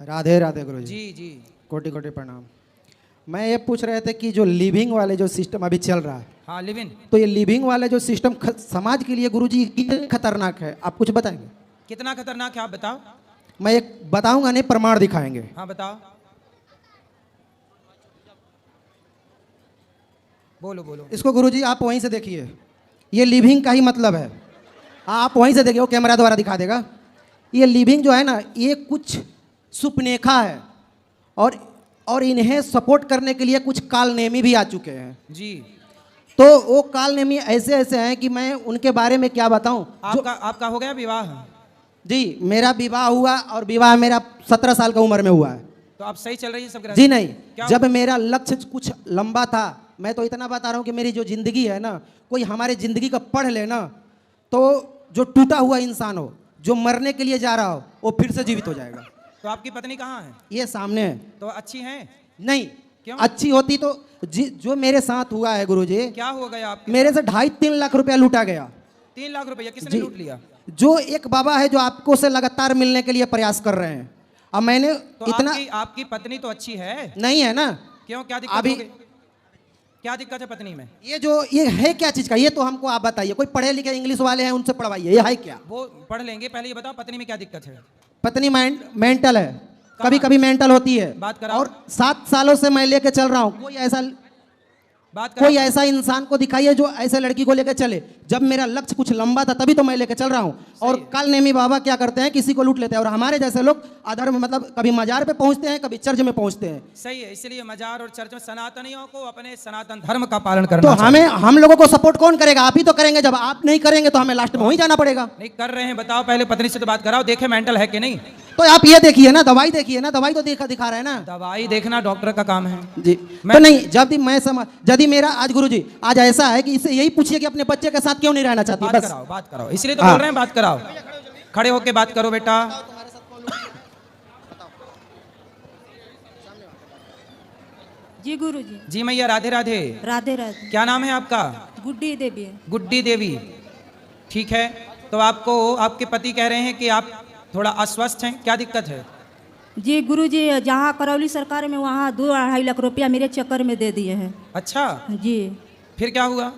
राधे राधे गुरु जी जी। कोटि कोटि प्रणाम। मैं ये पूछ रहे थे कि जो लिविंग वाले जो सिस्टम अभी चल रहा है, हाँ लिविन, तो ये लिविंग वाले जो सिस्टम समाज के लिए गुरुजी कितने खतरनाक है, आप कुछ बताएंगे? कितना खतरनाक है आप बताओ। मैं एक बताऊंगा, नहीं प्रमाण दिखाएंगे। हाँ बताओ, बोलो बोलो। इसको गुरुजी आप वहीं से देखिए, ये लिविंग का ही मतलब है। आप वहीं से देखिए, वो कैमरा द्वारा दिखा देगा। ये लिविंग जो है ना, ये कुछ सुपनेखा है, और इन्हें सपोर्ट करने के लिए कुछ कालनेमी भी आ चुके हैं जी। तो वो कालनेमी ऐसे ऐसे हैं कि मैं उनके बारे में क्या बताऊं। आपका हो गया विवाह? जी, मेरा विवाह हुआ, और विवाह मेरा 17 साल का उम्र में हुआ है। तो आप सही चल रही है सब? जी नहीं, जब मेरा लक्ष्य कुछ लंबा था, मैं तो इतना बता रहा हूं कि मेरी जो जिंदगी है ना, कोई हमारे जिंदगी का पढ़ ले ना, तो जो टूटा हुआ इंसान हो, जो मरने के लिए जा रहा हो, वो फिर से जीवित हो जाएगा। तो आपकी पत्नी कहाँ है? ये सामने है। तो अच्छी है? नहीं, क्यों? अच्छी होती तो जो मेरे साथ हुआ है गुरुजी, क्या हो गया आपके? मेरे से 2.5-3 लाख रुपया लूटा गया। 3 लाख रुपया किसने लूट लिया? जो एक बाबा है जो आपको से लगातार मिलने के लिए प्रयास कर रहे हैं। अब मैंने तो इतना आपकी पत्नी तो अच्छी है? नहीं है ना। क्यों, क्या दिक्कत अभी हो गई? क्या दिक्कत है पत्नी में? ये है क्या चीज का, ये तो हमको आप बताइए। कोई पढ़े लिखे इंग्लिश वाले हैं, उनसे पढ़वाइए, ये है क्या? वो पढ़ लेंगे, पहले ये बताओ पत्नी में क्या दिक्कत है? पत्नी मेंटल है, कभी कभी मेंटल होती है। बात कराओ। और 7 सालों से मैं लेके चल रहा हूँ। कोई ऐसा इंसान को दिखाइए जो ऐसे लड़की को लेकर चले। जब मेरा लक्ष्य कुछ लंबा था तभी तो मैं लेकर चल रहा हूँ। और कालनेमी बाबा क्या करते हैं, किसी को लूट लेते हैं, और हमारे जैसे लोग अधर्म, मतलब कभी मजार पे पहुंचते हैं, कभी चर्च में पहुंचते हैं। सही है, इसलिए मजार और चर्च में सनातनियों को अपने सनातन धर्म का पालन करना तो हम लोगों को सपोर्ट कौन करेगा? आप ही तो करेंगे। जब आप नहीं करेंगे तो हमें लास्ट में वहीं जाना पड़ेगा। नहीं कर रहे हैं, बताओ पहले पत्नी से तो बात कराओ, देखे मेंटल है कि नहीं। तो आप ये देखिए ना, दवाई देखिए ना, दवाई तो दिखा रहे हैं ना। दवाई देखना डॉक्टर का काम है जी। तो नहीं, यदि मेरा आज गुरुजी आज ऐसा है कि इससे यही पूछिए कि अपने बच्चे के साथ क्यों नहीं रहना चाहती। बात कराओ, बात कराओ, इसलिए तो बोल रहे हैं बात कराओ। खड़े होके बात करो बेटा। जी गुरुजी। जी मैया, राधे राधे। राधे राधे। क्या नाम है आपका? गुड्डी देवी। गुड्डी देवी, ठीक है। तो आपको आपके पति कह रहे हैं कि आप थोड़ा अस्वस्थ हैं, क्या दिक्कत है? जी गुरुजी, जहाँ करौली सरकार में वहाँ 2-2.5 लाख रुपया मेरे चक्कर में दे दिए हैं। अच्छा, जी। फिर क्या हुआ?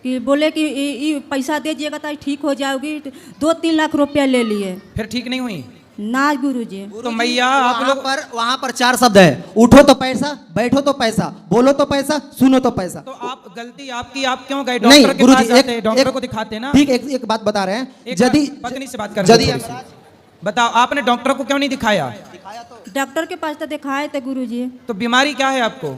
कि बोले कि ये पैसा दे दिएगा तो ठीक हो जाओगी। 2-3 लाख रुपया ले लिए। फिर ठीक नहीं हुई? ना गुरुजी। तो मैया आप लोग वहाँ पर 4 शब्द है, उठो तो पैसा, बैठो तो पैसा, बोलो तो पैसा, सुनो तो पैसा। तो आप गलती आपकी, आप क्यों गए डॉक्टर के पास? जाते डॉक्टर को दिखाते ना। ठीक, एक बात बता रहे हैं। यदि पत्नी से बात कर, बताओ आपने डॉक्टर को क्यों नहीं दिखाया? डॉक्टर के पास तो दिखाए थे गुरुजी। तो बीमारी क्या है आपको?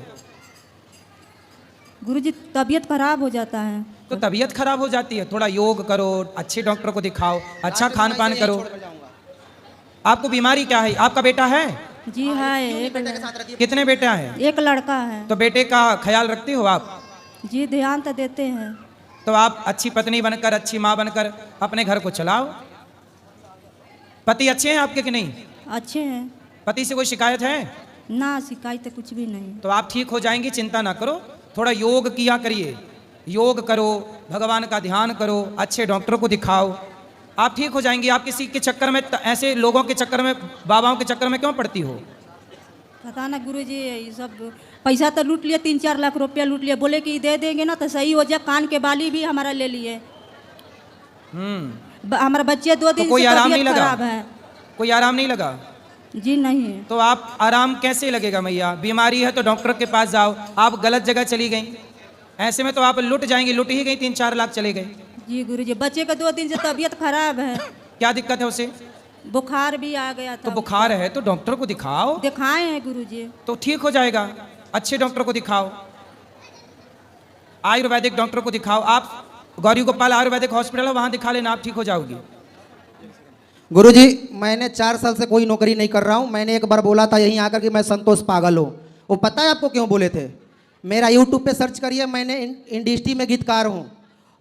गुरुजी तबीयत खराब हो जाता है। तो तबीयत खराब हो जाती है, थोड़ा योग करो, अच्छे डॉक्टर को दिखाओ, अच्छा खान पान करो। आपको बीमारी क्या है? आपका बेटा है? जी है। कितने बेटा हैं? एक लड़का है। तो बेटे का ख्याल रखते हो आप? जी ध्यान तो देते हैं। तो आप अच्छी पत्नी बनकर, अच्छी माँ बनकर अपने घर को चलाओ। पति अच्छे हैं आपके कि नहीं? अच्छे हैं। पति से कोई शिकायत है? ना, शिकायत कुछ भी नहीं। तो आप ठीक हो जाएंगी, चिंता ना करो। थोड़ा योग किया करिए, योग करो, भगवान का ध्यान करो, अच्छे डॉक्टर को दिखाओ, आप ठीक हो जाएंगी। आप किसी के चक्कर में, ऐसे लोगों के चक्कर में, बाबाओं के चक्कर में क्यों पड़ती हो? पता ना गुरुजी, ये सब पैसा तो लूट लिया, 3-4 लाख रुपया लूट लिया। बोले कि दे देंगे ना तो सही हो जाए। कान के बाली भी हमारा ले लिए। हमारा बच्चे 2 दिन कोई से आराम नहीं तबीयत लगा? खराब है। कोई आराम नहीं लगा? जी नहीं। तो आप आराम कैसे लगेगा मैया? बीमारी है तो डॉक्टर के पास जाओ। आप गलत जगह चली गई, ऐसे में तो आप लुट जाएंगी। लुट ही गई, 3-4 लाख चले गए। जी गुरुजी, बच्चे का 2 दिन से तबीयत खराब है। क्या दिक्कत है उसे? बुखार भी आ गया था। तो बुखार है तो डॉक्टर को दिखाओ। दिखाए हैं गुरुजी। तो ठीक हो जाएगा। अच्छे डॉक्टर को दिखाओ, आयुर्वेदिक डॉक्टर को दिखाओ। आप गौरी गोपाल आयुर्वेदिक हॉस्पिटल है, वहां दिखा लेना, आप ठीक हो जाओगी। गुरुजी, मैंने 4 साल से कोई नौकरी नहीं कर रहा हूं। मैंने एक बार बोला था यहीं आकर कि मैं संतोष पागल हूं। वो पता है आपको क्यों बोले थे? मेरा यूट्यूब पे सर्च करिए, मैंने इंडस्ट्री में गीतकार हूं।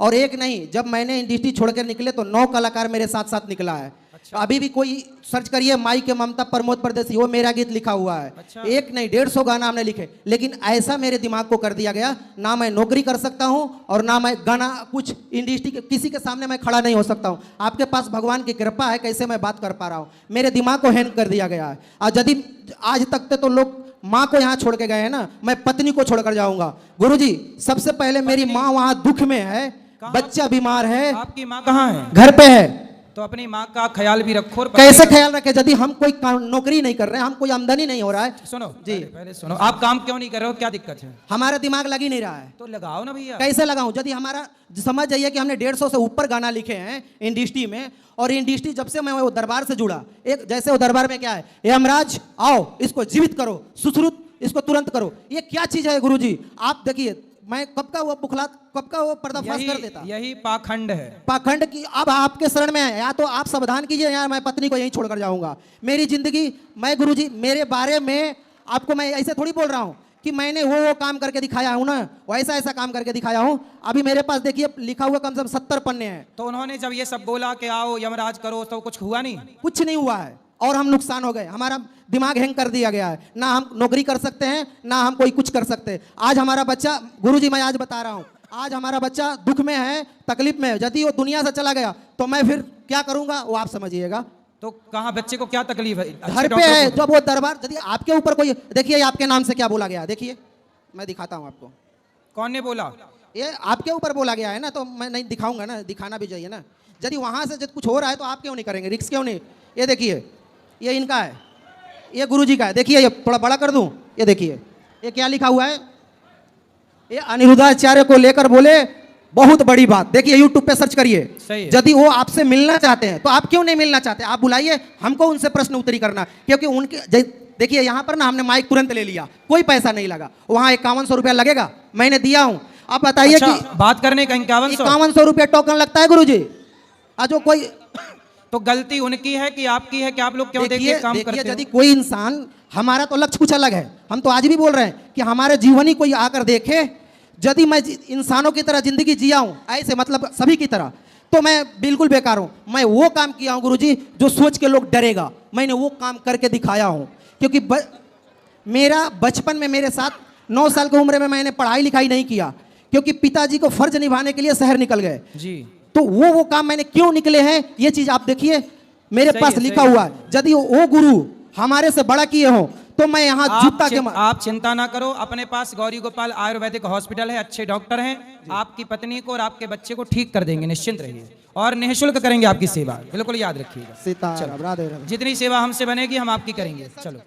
और एक नहीं, जब मैंने इंडस्ट्री छोड़ कर निकले तो 9 कलाकार मेरे साथ साथ निकला है। अभी भी कोई सर्च करिए, माई के ममता प्रमोद परदेसी, वो मेरा गीत लिखा हुआ है। अच्छा। एक नहीं 150 गाना हमने लिखे, लेकिन ऐसा मेरे दिमाग को कर दिया गया, ना मैं नौकरी कर सकता हूँ और ना मैं गाना कुछ इंडस्ट्री के किसी के सामने मैं खड़ा नहीं हो सकता हूँ। आपके पास भगवान की कृपा है, कैसे मैं बात कर पा रहा हूँ। मेरे दिमाग को हैंग कर दिया गया है। और यदि आज तक तो लोग माँ को यहाँ छोड़ के गए हैं ना, मैं पत्नी को छोड़कर जाऊंगा। गुरुजी, सबसे पहले मेरी माँ वहाँ दुख में है, बच्चा बीमार है। आपकी माँ कहाँ है? घर पे है। तो अपनी माँ का ख्याल भी रखो। और कैसे ख्याल रखे? यदि हम कोई नौकरी नहीं कर रहे हैं, हम कोई आमदनी नहीं हो रहा है। सुनो जी, पहले सुनो, आप काम क्यों नहीं कर रहे हो, क्या दिक्कत है? हमारा दिमाग लग ही नहीं रहा है। तो लगाओ ना भैया। कैसे लगाऊं? यदि हमारा समझ जाइए कि हमने 150 से ऊपर गाना लिखे हैं इंडस्ट्री में, और इंडस्ट्री जब से मैं वो दरबार से जुड़ा, एक जैसे वो दरबार में क्या है, यमराज आओ इसको जीवित करो, सुश्रुत इसको तुरंत करो, ये क्या चीज है गुरुजी? आप देखिए, मैं कब का वो पर्दाफाश कर देता। यही पाखंड है। पाखंड की अब आपके शरण में है, या तो आप सावधान कीजिए या मैं पत्नी को यहीं छोड़कर जाऊंगा। मेरी जिंदगी, मैं गुरुजी मेरे बारे में आपको मैं ऐसे थोड़ी बोल रहा हूं कि मैंने वो काम करके दिखाया हूं ना, वैसा ऐसा काम करके दिखाया हूं। अभी मेरे पास देखिए लिखा हुआ कम से कम 70 पन्ने हैं। तो उन्होंने जब ये सब बोला कि आओ यमराज करो, तो कुछ हुआ नहीं? कुछ नहीं हुआ है और हम नुकसान हो गए। हमारा दिमाग हैंग कर दिया गया है, ना हम नौकरी कर सकते हैं, ना हम कोई कुछ कर सकते हैं। आज हमारा बच्चा, गुरुजी मैं आज बता रहा हूं, आज हमारा बच्चा दुख में है, तकलीफ में है। यदि वो दुनिया से चला गया तो मैं फिर क्या करूंगा वो आप समझिएगा। तो कहाँ बच्चे को क्या तकलीफ है? घर पे है, जब वो दरबार, यदि आपके ऊपर कोई, देखिए आपके नाम से क्या बोला गया, देखिए मैं दिखाता हूं आपको। कौन ने बोला? ये आपके ऊपर बोला गया है ना, तो मैं नहीं दिखाऊंगा ना, दिखाना भी चाहिए ना। यदि वहां से जब कुछ हो रहा है तो आप क्यों नहीं करेंगे, रिक्स क्यों नहीं? ये देखिए, ये इनका है, ये गुरुजी का है। देखिए ये थोड़ा बड़ा कर दूं, ये देखिए ये क्या लिखा हुआ है, ये अनिरुद्धाचार्य को लेकर बोले बहुत बड़ी बात। देखिए यूट्यूब पे सर्च करिए। यदि वो आपसे मिलना चाहते हैं तो आप क्यों नहीं मिलना चाहते? आप बुलाइए, हमको उनसे प्रश्न उत्तरी करना, क्योंकि उनके देखिए यहाँ पर ना हमने माइक तुरंत ले लिया, कोई पैसा नहीं लगा। वहाँ 5100 रुपया लगेगा, मैंने दिया हूँ। आप बताइए अच्छा, कि बात करने का 5100 रुपया टोकन लगता है गुरुजी? जो कोई तो गलती उनकी है कि आपकी है कि आप लोग क्यों देखिए काम करते हो? यदि कोई इंसान, हमारा तो लक्ष्य कुछ अलग है, हम तो आज भी बोल रहे हैं कि हमारे जीवन ही कोई आकर देखे। यदि मैं इंसानों की तरह जिंदगी जिया हूं, ऐसे मतलब सभी की तरह, तो मैं बिल्कुल बेकार हूं। मैं वो काम किया हूं गुरुजी जो सोच के लोग डरेगा, मैंने वो काम करके दिखाया हूं। क्योंकि मेरा बचपन में मेरे साथ 9 साल की उम्र में मैंने पढ़ाई लिखाई नहीं किया, क्योंकि पिताजी को फर्ज निभाने के लिए शहर निकल गए जी। तो वो काम मैंने क्यों निकले हैं, ये चीज आप देखिए मेरे पास लिखा हुआ है। यदि वो गुरु हमारे से बड़ा किए हो तो मैं यहाँ जूता के आप चिंता ना करो, अपने पास गौरी गोपाल आयुर्वेदिक हॉस्पिटल है, अच्छे डॉक्टर हैं, आपकी पत्नी को और आपके बच्चे को ठीक कर देंगे, निश्चिंत रहिए। और निःशुल्क करेंगे आपकी सेवा, बिल्कुल याद रखिएगा। सीताराम, राधे राधे। जितनी सेवा हमसे बनेगी हम आपकी करेंगे। चलो।